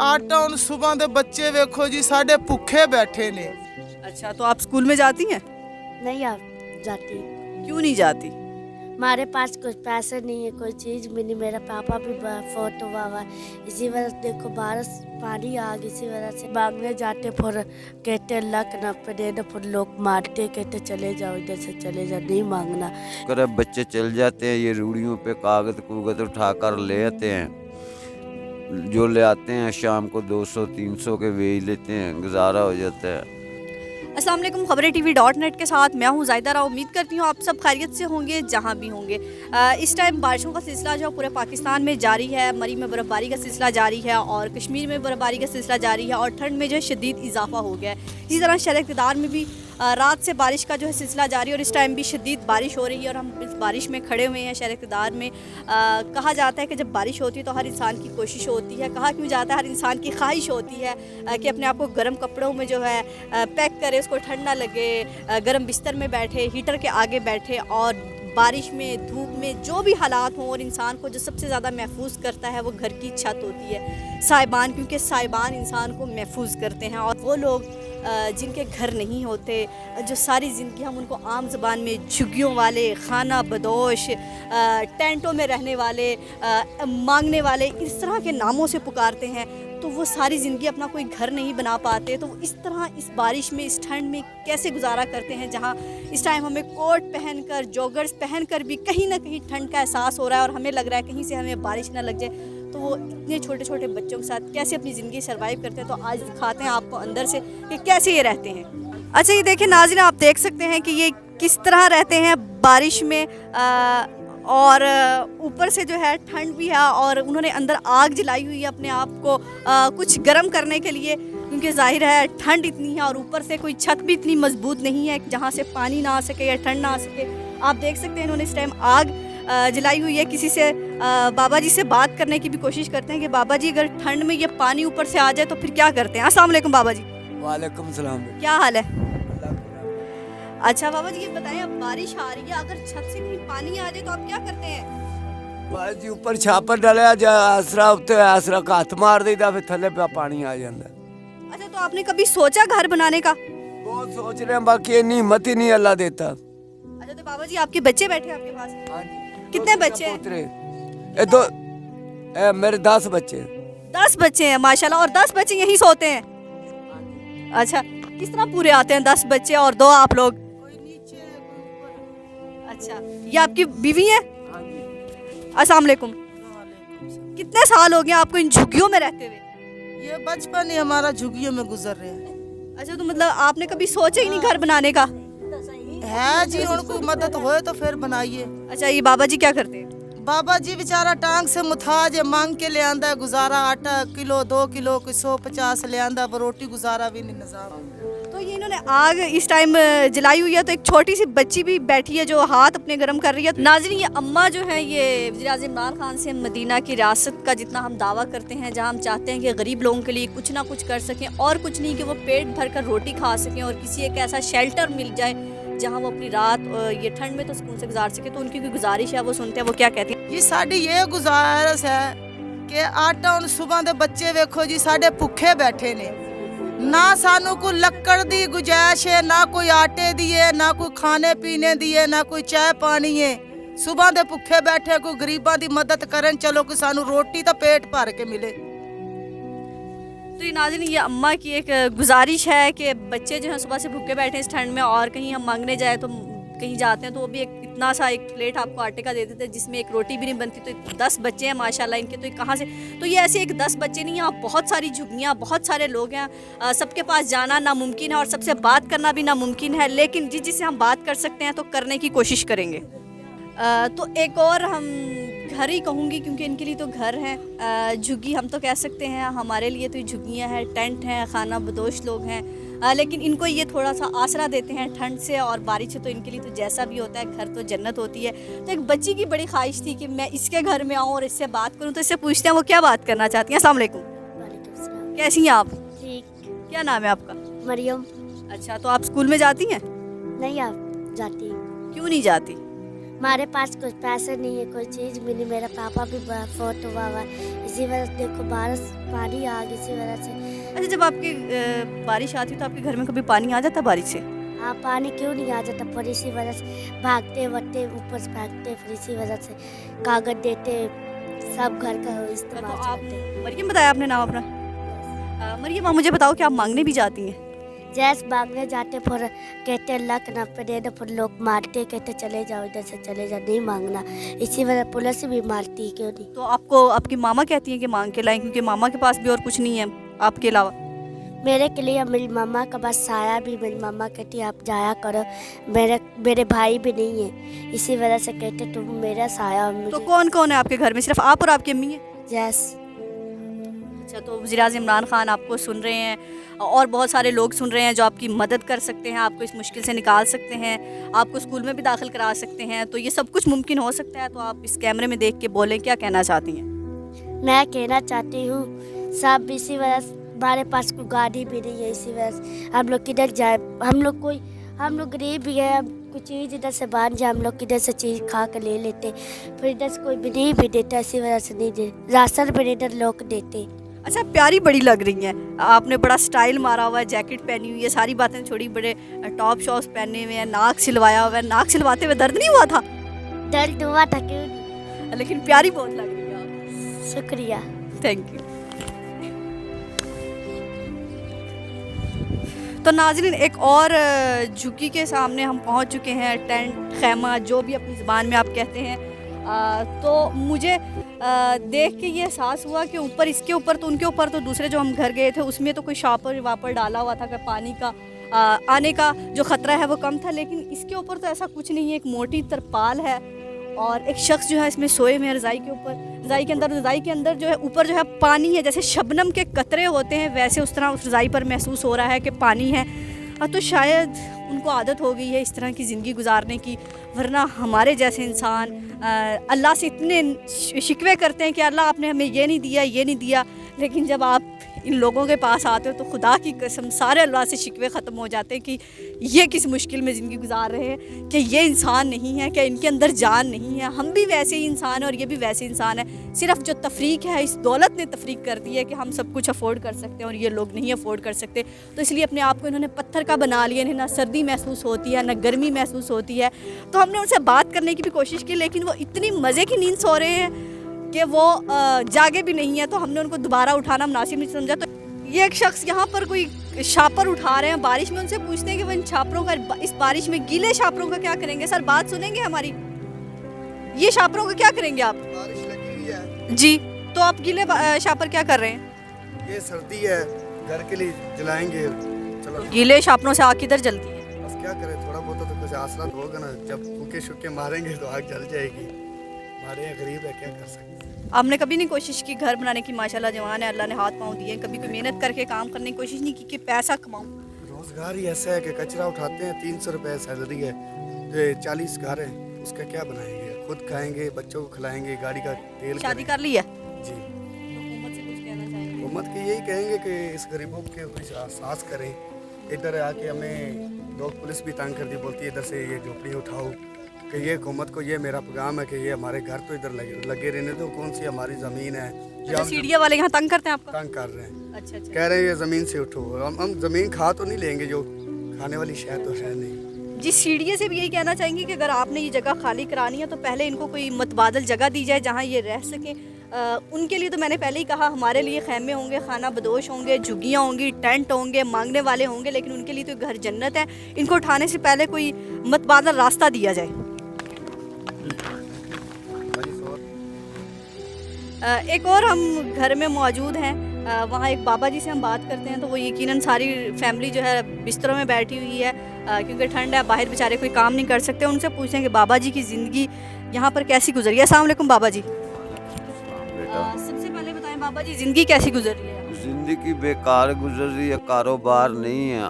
आटा ਹੁਣ सुबह ਦੇ ਬੱਚੇ ਵੇਖੋ ਜੀ ਸਾਡੇ ਭੁੱਖੇ ਬੈਠੇ ਨੇ। अच्छा, तो आप स्कूल में जाती हैं? नहीं आप जाती। क्यों नहीं जाती? हमारे पास कुछ पैसे नहीं है, कोई चीज़ भी नहीं। मेरा पापा भी फोट हुआ हुआ है, इसी वजह से देखो बारिश पानी आ गई, इसी वजह से मांगने जाते फिर कहते लक न पड़े न, फिर लोग मारते कहते चले जाओ इधर से चले जाओ, नहीं मांगना। कर बच्चे चल जाते हैं, ये रूढ़ियों पे कागज कुगज उठाकर ले आते हैं, जो ले आते हैं शाम को 200-300 के बेच लेते हैं, गुजारा हो जाता है। अस्सलाम वालेकुम, खबरें TV.net के साथ मैं हूँ ज़ाहिदा राव। उम्मीद करती हूँ आप सब खैरियत से होंगे जहाँ भी होंगे। इस टाइम बारिशों का सिलसिला जो पूरे पाकिस्तान में जारी है, मरी में बर्फ़बारी का सिलसिला जारी है और कश्मीर में बर्फ़बारी का सिलसिला जारी है और ठंड में जो है शदीद इजाफा हो गया है। इसी तरह शहर इक़्तिदार में भी रात से बारिश का जो है सिलसिला जारी है और इस टाइम भी शदीद बारिश हो रही है और हम इस बारिश में खड़े हुए हैं शहर इक़्तिदार में। कहा जाता है कि जब बारिश होती है तो हर इंसान की कोशिश होती है, कहा क्यों जाता है, हर इंसान की ख्वाहिश होती है कि अपने आप को गर्म कपड़ों में जो है पैक करे, उसको ठंड ना लगे, गर्म बिस्तर में बैठे, हीटर के आगे बैठे और बारिश में धूप में जो भी हालात हों। और इंसान को जो सबसे ज़्यादा महफूज करता है वो घर की छत होती है, साइबान, क्योंकि साइबान इंसान को महफूज करते हैं। और वो लोग जिनके घर नहीं होते, जो सारी ज़िंदगी हम उनको आम ज़बान में झुग्गियों वाले, खाना बदोश, टेंटों में रहने वाले, मांगने वाले, इस तरह के नामों से पुकारते हैं, तो वो सारी ज़िंदगी अपना कोई घर नहीं बना पाते। तो वो इस तरह इस बारिश में, इस ठंड में कैसे गुजारा करते हैं, जहाँ इस टाइम हमें कोट पहनकर, जॉगर्स पहनकर भी कहीं ना कहीं ठंड का एहसास हो रहा है और हमें लग रहा है कहीं से हमें बारिश ना लग जाए। तो वो इतने छोटे छोटे बच्चों के साथ कैसे अपनी ज़िंदगी सर्वाइव करते हैं, तो आज दिखाते हैं आपको अंदर से कि कैसे ये रहते हैं। अच्छा, ये देखिए नाज़रीन, आप देख सकते हैं कि ये किस तरह रहते हैं बारिश में और ऊपर से जो है ठंड भी है और उन्होंने अंदर आग जलाई हुई है अपने आप को कुछ गर्म करने के लिए, क्योंकि जाहिर है ठंड इतनी है और ऊपर से कोई छत भी इतनी मजबूत नहीं है जहाँ से पानी ना आ सके या ठंड ना आ सके। आप देख सकते हैं इन्होंने इस टाइम आग जलाई हुई है। किसी से बाबा जी से बात करने की भी कोशिश करते हैं कि बाबा जी अगर ठंड में ये पानी ऊपर से आ जाए तो फिर क्या करते हैं। अस्सलाम वालेकुम बाबा जी। वालेकुम सलाम। क्या हाल है? अच्छा बाबा जी, ये बताएं, अब बारिश आ रही है, अगर छत से कहीं पानी आ जाए तो आप क्या करते हैं? बस जी ऊपर छापर डालिया जा, आसरा उत्ते आसरा का हाथ मार देता, फिर थले पे पानी आ जाता। अच्छा, तो आपने कभी सोचा घर बनाने का? बहुत सोच रहे हैं, बाकी इतनी हिम्मत ही नहीं अल्लाह देता। अच्छा, तो बाबा जी आपके बच्चे बैठे हैं आपके पास? कितने बच्चे हैं? ये तो मेरे 10 बच्चे। 10 बच्चे हैं माशाल्लाह, और 10 बच्चे यहीं सोते हैं? अच्छा, किस तरह पूरे आते हैं 10 बच्चे और 2 आप लोग? अच्छा, ये आपकी बीवी है? अस्सलाम वालेकुम। कितने साल हो गए आपको इन झुग्गियों में रहते हुए? ये बचपन ही हमारा झुग्गियों में गुजर रहे हैं। अच्छा, तो मतलब आपने कभी सोचा ही नहीं घर बनाने का? है जी, उनको मदद होए तो फिर बनाइए। अच्छा, ये बाबा जी क्या करते हैं? बाबा जी बेचारा टांग से मुथाज है, मांग के ले आंदा है, गुजारा आटा किलो 2 किलो 150 ले आंदा, रोटी गुजारा भी नहीं निजाम। तो ये इन्होंने आग इस टाइम जलाई हुई है, तो एक छोटी सी बच्ची भी बैठी है जो हाथ अपने गर्म कर रही है। नाज़रीन, ये अम्मा जो है, ये वज़ीर-ए-आज़म इमरान खान से मदीना की रियासत का जितना हम दावा करते हैं, जहाँ हम चाहते हैं कि गरीब लोगों के लिए कुछ ना कुछ कर सकें और कुछ नहीं कि वो पेट भर कर रोटी खा सकें और किसी एक ऐसा शेल्टर मिल जाए जहाँ वो अपनी रात ये ठंड में तो सुकून से गुजार सके। तो उनकी कोई गुजारिश है, वो सुनते हैं वो क्या कहती हैं। जी साड़ी ये गुजारिश है कि आटा ਹੁਣ सुबह ਦੇ ਬੱਚੇ ਵੇਖੋ ਜੀ ਸਾਡੇ ਭੁੱਖੇ ਬੈਠੇ ਨੇ, ना सानू कोई लक्कड़ दी गुजाइश है, ना कोई आटे दी है, ना कोई खाने पीने दी है, ना कोई चाय पानी है। सुबह दे भुखे बैठे, कोई गरीबां दी मदद करन चलो कि सानू रोटी तो पेट भर के मिले। तो ये नाज़रीन, ये अम्मा की एक गुजारिश है कि बच्चे जो हैं सुबह से भूखे बैठे इस ठंड में और कहीं हम मांगने जाए तो कहीं जाते हैं तो वो भी एक इतना सा एक प्लेट आपको आटे का दे देते हैं जिसमें एक रोटी भी नहीं बनती। तो 10 बच्चे हैं माशाल्लाह इनके, तो कहाँ से, तो ये ऐसे एक 10 बच्चे नहीं हैं, बहुत सारी झुग्गियाँ, बहुत सारे लोग हैं। सबके पास जाना नामुमकिन है और सबसे बात करना भी नामुमकिन है, लेकिन जिससे हम बात कर सकते हैं तो करने की कोशिश करेंगे। तो एक और हम घर ही कहूँगी क्योंकि इनके लिए तो घर है, झुग्गी हम तो कह सकते हैं, हमारे लिए तो झुग्गियाँ हैं, टेंट हैं, खाना बदोश लोग हैं, लेकिन इनको ये थोड़ा सा आसरा देते हैं ठंड से और बारिश से। तो इनके लिए तो जैसा भी होता है, घर तो जन्नत होती है। तो एक बच्ची की बड़ी ख्वाहिश थी कि मैं इसके घर में आऊँ और इससे बात करूँ, तो इससे पूछते हैं वो क्या बात करना चाहती हैं। अस्सलाम वालेकुम। वालेकुम सलाम। कैसी हैं आप? ठीक। क्या नाम है आपका? मरियम। अच्छा, तो आप स्कूल में जाती हैं? नहीं आप जाती। क्यों नहीं जाती? हमारे पास कुछ पैसे नहीं है, कोई चीज़ भी नहीं। मेरा पापा भी फोट हुआ हुआ है, इसी वजह से देखो बारिश पानी आ गई, इसी वजह से। अच्छा, जब आपकी बारिश आती है तो आपके घर में कभी पानी आ जाता है बारिश से? हाँ, पानी क्यों नहीं आ जाता, पर इसी वजह से भागते वगते ऊपर से भागते, फिर इसी वजह से कागज देते, सब घर का तो इस्तेमाल आप करते। मरियम बताया आपने नाम अपना? मरियम, आप मुझे बताओ कि आप मांगने भी जाती हैं? जैसे मांगने जाते फिर कहते लक न पे देना, फिर लोग मारते, कहते चले जाओ इधर से, चले जाओ, नहीं मांगना। इसी वजह पुलिस भी मारती, क्यों नहीं। तो आपको आपकी मामा कहती हैं कि मांग के लाएं, क्योंकि मामा के पास भी और कुछ नहीं है आपके अलावा? मेरे के लिए मेरी मम्मा का बस साया भी, मेरी मम्मा कहती आप जाया करो, मेरे भाई भी नहीं है, इसी वजह से कहते तुम मेरा साया हो तो मुझे। कौन कौन है आपके घर में? सिर्फ आप और आपकी अम्मी है? जैस अच्छा, तो वज़ीर-ए-आज़म इमरान खान आपको सुन रहे हैं और बहुत सारे लोग सुन रहे हैं जो आपकी मदद कर सकते हैं, आपको इस मुश्किल से निकाल सकते हैं, आपको स्कूल में भी दाखिल करा सकते हैं, तो ये सब कुछ मुमकिन हो सकता है। तो आप इस कैमरे में देख के बोलें, क्या कहना चाहती हैं? मैं कहना चाहती हूँ सब इसी वजह से, हमारे पास कोई गाड़ी भी नहीं है, इसी वजह से हम लोग किधर जाए, हम लोग गरीब भी है, कोई चीज़ इधर से बांध जाए, हम लोग किधर से चीज़ खा कर ले लेते, फिर इधर से कोई भी नहीं भी देता, इसी वजह से नहीं दे, राशन भी इधर लोग देते। अच्छा, प्यारी बड़ी लग रही हैं, आपने बड़ा स्टाइल मारा हुआ है, जैकेट पहनी हुई है, सारी बातें छोड़ी, बड़े टॉप शॉप्स पहने हुए हैं, नाक सिलवाया हुआ है। नाक सिलवाते हुए दर्द नहीं हुआ था? दर्द हुआ था, क्यों नहीं। लेकिन प्यारी बहुत लग रही है आप। शुक्रिया। Thank you. तो नाज़रीन, एक और झुकी के सामने हम पहुंच चुके हैं, टेंट, खैमा, जो भी अपनी ज़बान में आप कहते हैं। तो मुझे देख के ये एहसास हुआ कि ऊपर, इसके ऊपर तो, उनके ऊपर तो दूसरे जो हम घर गए थे उसमें तो कोई शापर वापर डाला हुआ था कि पानी का आने का जो ख़तरा है वो कम था, लेकिन इसके ऊपर तो ऐसा कुछ नहीं है। एक मोटी तरपाल है और एक शख्स जो है इसमें सोए हुए हैं रज़ाई के ऊपर, रज़ाई के अंदर जो है ऊपर जो है पानी है, जैसे शबनम के कतरे होते हैं वैसे उस तरह उस रज़ाई पर महसूस हो रहा है कि पानी है। तो शायद उनको आदत हो गई है इस तरह की ज़िंदगी गुजारने की, वरना हमारे जैसे इंसान अल्लाह से इतने शिकवे करते हैं कि अल्लाह आपने हमें ये नहीं दिया, ये नहीं दिया, लेकिन जब आप इन लोगों के पास आते हो तो खुदा की कसम सारे अल्लाह से शिकवे ख़त्म हो जाते हैं कि ये किस मुश्किल में ज़िंदगी गुजार रहे हैं, कि ये इंसान नहीं है, कि इनके अंदर जान नहीं है। हम भी वैसे ही इंसान हैं और ये भी वैसे इंसान है, सिर्फ जो तफरीक है इस दौलत ने तफरीक कर दी है कि हम सब कुछ अफोर्ड कर सकते हैं और ये लोग नहीं अफोर्ड कर सकते। तो इसलिए अपने आप को इन्होंने पत्थर का बना लिया, इन्हें ना सर्दी महसूस होती है ना गर्मी महसूस होती है। तो हमने उनसे बात करने की भी कोशिश की, लेकिन वो इतनी मज़े की नींद सो रहे हैं कि वो जागे भी नहीं है। तो हमने उनको दोबारा उठाना मुनासिब नहीं समझा। तो ये एक शख्स यहाँ पर कोई शापर उठा रहे हैं बारिश में, उनसे पूछते हैं कि वो इन शापरों का, इस बारिश में गीले शापरों का क्या करेंगे। सर, बात सुनेंगे हमारी? ये शापरों का क्या करेंगे आप? बारिश लगी हुई है जी, तो आप गीले शापर क्या कर रहे हैं? ये सर्दी है, घर के लिए जलाएंगे। चलो, गीले शापरों से आग किधर जलती है? बस क्या करें, थोड़ा बहुत तो कुछ आसरा तो होगा ना। जब फूके शुके मारेंगे तो आग जल जाएगी। हमारे यहाँ गरीब है, क्या कर सकते हैं। आपने कभी नहीं कोशिश की घर बनाने की? माशाल्लाह जवान है, अल्लाह ने हाथ पाँव दिए, कभी कोई मेहनत करके काम करने की कोशिश नहीं की कि पैसा कमाऊं? रोजगार ही ऐसा है कि कचरा उठाते हैं, 300 रुपये सैलरी है, तो 40 घर है, उसका क्या बनाएंगे? खुद खाएंगे, बच्चों को खिलाएंगे, गाड़ी का तेल शादी कर ली है? जी। हुकूमत से कुछ कहना चाहेंगे? हुकूमत के यही कहेंगे कि इस गरीबों के कुछ एहसास करें। इधर आके हमें लोग, पुलिस भी तंग कर दी, बोलती है इधर से ये झोपड़ी उठाओ, कि ये हुकूमत को ये मेरा पैगाम है कि ये हमारे घर तो इधर लगे रहने दो, कौन सी हमारी ज़मीन है। अच्छा, सीढ़िया वाले यहाँ तंग करते हैं आपका? तंग कर रहे हैं, अच्छा अच्छा। कह रहे हैं ये ज़मीन से उठो। हम ज़मीन खा तो नहीं लेंगे, जो खाने वाली शय तो है नहीं। जी, सीढ़िया से भी यही कहना चाहेंगे कि अगर आपने ये जगह खाली करानी है तो पहले इनको कोई मतबादल जगह दी जाए जहाँ ये रह सकें। उनके लिए तो मैंने पहले ही कहा, हमारे लिए खैमे होंगे, खाना बदोश होंगे, झुग्गियाँ होंगी, टेंट होंगे, मांगने वाले होंगे, लेकिन उनके लिए तो घर जन्नत है। इनको उठाने से पहले कोई मतबादल रास्ता दिया जाए। एक और हम घर में मौजूद हैं, वहाँ एक बाबा जी से हम बात करते हैं। तो वो यकीनन सारी फैमिली जो है बिस्तरों में बैठी हुई है, क्योंकि ठंड है, बाहर बेचारे कोई काम नहीं कर सकते। उनसे पूछते हैं कि बाबा जी की ज़िंदगी यहाँ पर कैसी गुजरी है। अस्सलाम वालेकुम बाबा जी। सबसे पहले बताएं बाबा जी, ज़िंदगी कैसी गुजर रही है? जिंदगी बेकार गुजर रही है, कारोबार नहीं है,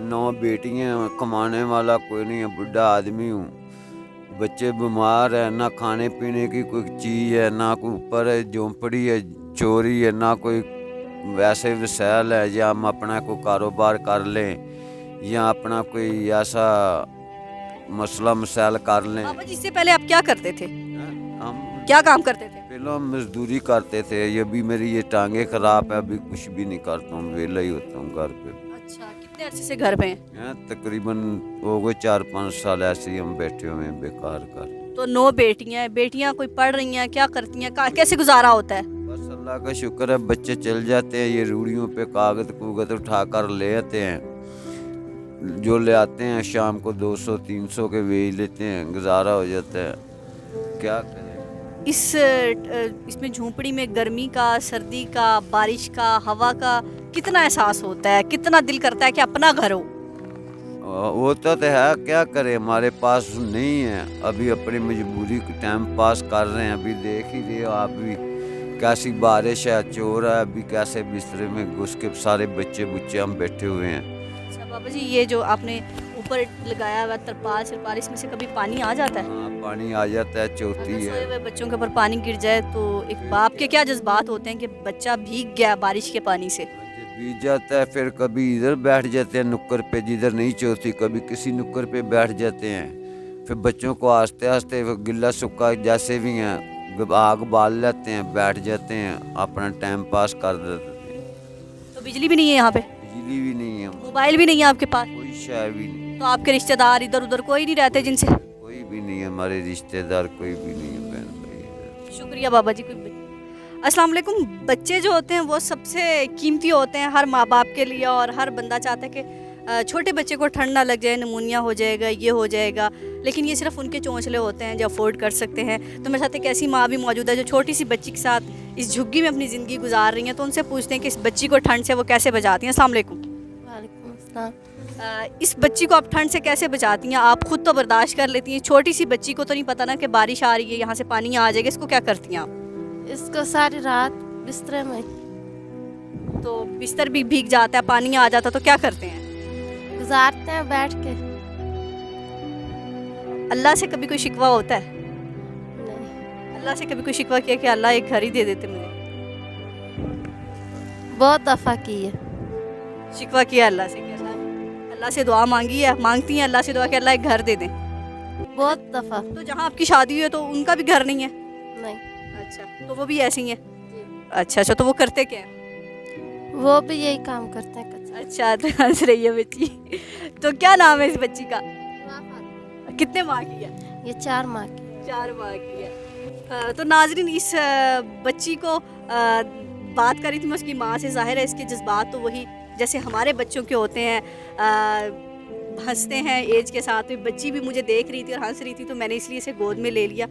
9 बेटियां, कमाने वाला कोई नहीं है, बुढ़ा आदमी हूँ, बच्चे बीमार है, ना खाने पीने की कोई चीज़ है, ना कोई ऊपर है झोंपड़ी है, चोरी है, ना कोई वैसे वसैल है या हम अपना कोई कारोबार कर लें या अपना कोई ऐसा मसला मसाइल कर लें। बाबा जी, इससे पहले आप क्या करते थे? हम क्या काम करते थे? पहले हम मजदूरी करते थे, ये भी मेरी ये टांगे खराब है, अभी कुछ भी नहीं करता हूँ, वेला ही होता हूँ घर पे। अच्छा, कितने अरसे से घर पे हैं? हैं तकरीबन हो गए 4-5 साल ऐसे ही हम बैठे हुए हैं बेकार कर। तो 9 बेटियां हैं, बेटियां कोई पढ़ रही हैं, क्या करती हैं, कैसे गुजारा होता है? बस अल्लाह का शुक्र है, बच्चे चल जाते हैं, ये रूढ़ियों पे कागज कुगज उठा कर ले आते हैं, जो ले आते हैं शाम को 200-300 के बेच लेते हैं, गुजारा हो जाता है, क्या करें। इसमें झोंपड़ी में गर्मी का, सर्दी का, बारिश का, हवा का कितना एहसास होता है, कितना दिल करता है कि अपना घर हो? होता तो है, क्या करें, हमारे पास नहीं है, अभी अपनी मजबूरी को टाइम पास कर रहे हैं। अभी देख ही रहे हो आप भी, कैसी बारिश है, चोर है, अभी कैसे बिस्तरे में घुस के सारे बच्चे बुच्चे हम बैठे हुए हैं। अच्छा बाबा जी, ये जो आपने ऊपर लगाया हुआ तरपाल सरपाल, इसमें से कभी पानी आ जाता है? हाँ, पानी आ जाता है, चौथी अगर सोए है। हुए बच्चों के ऊपर पानी गिर जाए तो एक बाप के क्या जज्बात होते हैं कि बच्चा भीग गया बारिश के पानी से? बीत जाता है, फिर कभी इधर बैठ जाते हैं नुक्कड़ पे जिधर नहीं चौथी, कभी किसी नुक्कड़ पे बैठ जाते हैं, फिर बच्चों को आस्ते आस्ते गिल्ला सूखा जैसे भी हैं आग बाल लेते हैं, बैठ जाते हैं, अपना टाइम पास कर देते हैं। तो बिजली भी नहीं है यहाँ पे? बिजली भी नहीं है, मोबाइल भी नहीं है आपके पास? कोई शय भी नहीं, तो आपके रिश्तेदार इधर उधर कोई नहीं रहते जिनसे? कोई भी नहीं है, हमारे रिश्तेदार कोई भी नहीं है, बहन भाई। शुक्रिया बाबा जी। अस्सलाम वालेकुम। बच्चे जो होते हैं वो सबसे कीमती होते हैं हर माँ बाप के लिए, और हर बंदा चाहता है कि छोटे बच्चे को ठंड ना लग जाए, नमूनिया हो जाएगा, ये हो जाएगा, लेकिन ये सिर्फ उनके चौंचले होते हैं जो अफोर्ड कर सकते हैं। तो मेरे साथ एक ऐसी माँ भी मौजूद है जो छोटी सी बच्ची के साथ इस झुग्गी में अपनी ज़िंदगी गुजार रही हैं, तो उनसे पूछते हैं कि इस बच्ची को ठंड से वो कैसे बचाती हैं। अस्सलाम वालेकुम। वालेकुम अस्सलाम। इस बच्ची को आप ठंड से कैसे बचाती हैं? आप खुद तो बर्दाश्त कर लेती हैं, छोटी सी बच्ची को तो नहीं पता ना कि बारिश आ रही है, यहाँ से पानी आ जाएगा, इसको क्या करती हैं आप? इसको सारी रात बिस्तर में तो बिस्तर भी भीग जाता है, पानी आ जाता है, तो क्या करते हैं? गुजारते हैं बैठ के। अल्लाह से कभी कोई शिकवा होता है? नहीं, अल्लाह से कभी कोई शिकवा किया कि अल्लाह एक घर ही दे देते मुझे? बहुत दफ़ा की है। शिकवा किया अल्लाह से कि अल्लाह से दुआ मांगी है, मांगती हैं अल्लाह से दुआ कि अल्लाह एक घर दे दें? बहुत दफ़ा। तो जहाँ आपकी शादी हुई है तो उनका भी घर नहीं है? नहीं। अच्छा, तो वो भी ऐसी ही हैं? अच्छा, तो वो करते क्या हैं? वो भी यही काम करते हैं। अच्छा, तो हंस रही है बच्ची। तो क्या नाम है इस बच्ची का? कितने माह की है? ये 4 माह की। 4 माह की है। तो नाजरीन, इस बच्ची को बात करी थी मैं उसकी माँ से, ज़ाहिर है इसके जज्बात तो वही जैसे हमारे बच्चों के होते हैं, हंसते हैं एज के साथ में। बच्ची भी मुझे देख रही थी और हंस रही थी, तो मैंने इसलिए इसे गोद में ले लिया।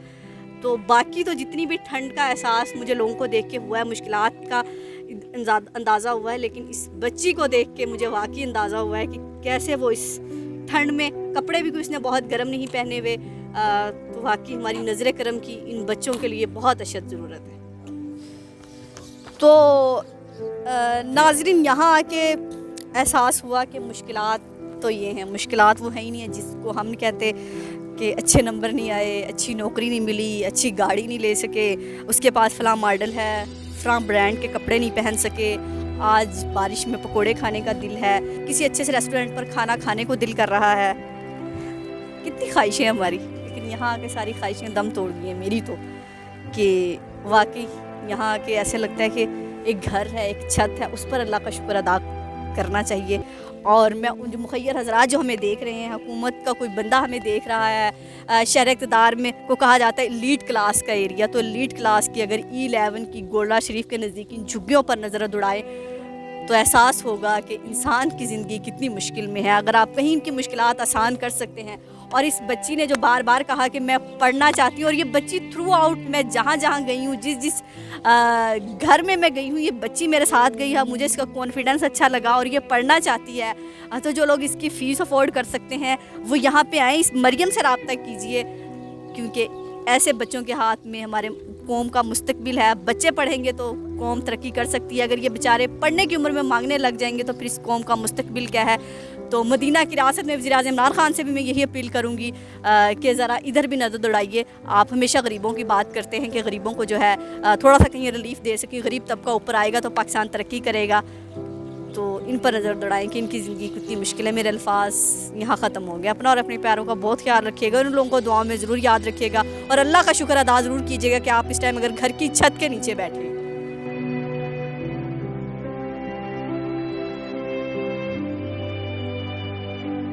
तो बाकी तो जितनी भी ठंड का एहसास मुझे लोगों को देख के हुआ है, मुश्किलात का अंदाज़ा हुआ है, लेकिन इस बच्ची को देख के मुझे वाकई अंदाज़ा हुआ है कि कैसे वो इस ठंड में, कपड़े भी कोई इसने बहुत गर्म नहीं पहने हुए, तो वाकई हमारी नज़र करम की इन बच्चों के लिए बहुत अशद ज़रूरत है। तो नाज़रीन, यहाँ आके एहसास हुआ कि मुश्किलात तो ये हैं, मुश्किलात वो है ही नहीं है जिसको हम कहते कि अच्छे नंबर नहीं आए, अच्छी नौकरी नहीं मिली, अच्छी गाड़ी नहीं ले सके, उसके पास फ़लाँ मॉडल है, फ़लाँ ब्रांड के कपड़े नहीं पहन सके, आज बारिश में पकोड़े खाने का दिल है, किसी अच्छे से रेस्टोरेंट पर खाना खाने को दिल कर रहा है। कितनी ख्वाहिशें हमारी, लेकिन यहाँ आके सारी ख्वाहिशें दम तोड़ दी हैं मेरी तो, कि वाकई यहाँ आके ऐसे लगता है कि एक घर है, एक छत है, उस पर अल्लाह का शुक्र अदा करना चाहिए। और मैं उन जो मुखैर हजरात जो हमें देख रहे हैं, हुकूमत का कोई बंदा हमें देख रहा है, शहर इक़्तिदार में को कहा जाता है एलीट क्लास का एरिया, तो एलीट क्लास की अगर E11 की गोल्डा शरीफ के नज़दीक इन झुग्गियों पर नज़र दौड़ाए तो एहसास होगा कि इंसान की ज़िंदगी कितनी मुश्किल में है। अगर आप कहीं इनकी मुश्किलात आसान कर सकते हैं, और इस बच्ची ने जो बार बार कहा कि मैं पढ़ना चाहती हूँ, और ये बच्ची थ्रू आउट, मैं जहाँ जहाँ गई हूँ, जिस घर में मैं गई हूँ, ये बच्ची मेरे साथ गई है, मुझे इसका कॉन्फिडेंस अच्छा लगा और ये पढ़ना चाहती है। तो जो लोग इसकी फ़ीस अफोर्ड कर सकते हैं वो यहाँ पे आएँ, इस मरियम से रब्ता कीजिए, क्योंकि ऐसे बच्चों के हाथ में हमारे कौम का मुस्तकबिल है। बच्चे पढ़ेंगे तो कौम तरक्की कर सकती है, अगर ये बेचारे पढ़ने की उम्र में मांगने लग जाएंगे तो फिर इस कौम का मुस्तकबिल क्या है। तो मदीना की रियासत में वज़ीर-ए-आज़म इमरान खान से भी मैं यही अपील करूँगी कि ज़रा इधर भी नज़र दौड़ाइए। आप हमेशा गरीबों की बात करते हैं कि गरीबों को जो है थोड़ा सा कहीं रिलीफ दे सकें, गरीब तबका ऊपर आएगा तो पाकिस्तान तरक्की करेगा। तो इन पर नज़र दौड़ाएं कि इनकी ज़िंदगी कितनी मुश्किल है। मेरे अल्फाज यहाँ ख़त्म हो गए। अपना और अपने प्यारों का बहुत ख्याल रखिएगा, उन लोगों को दुआ में ज़रूर याद रखिएगा और अल्लाह का शुक्र अदा ज़रूर कीजिएगा कि आप इस टाइम अगर घर की छत के नीचे बैठे हैं।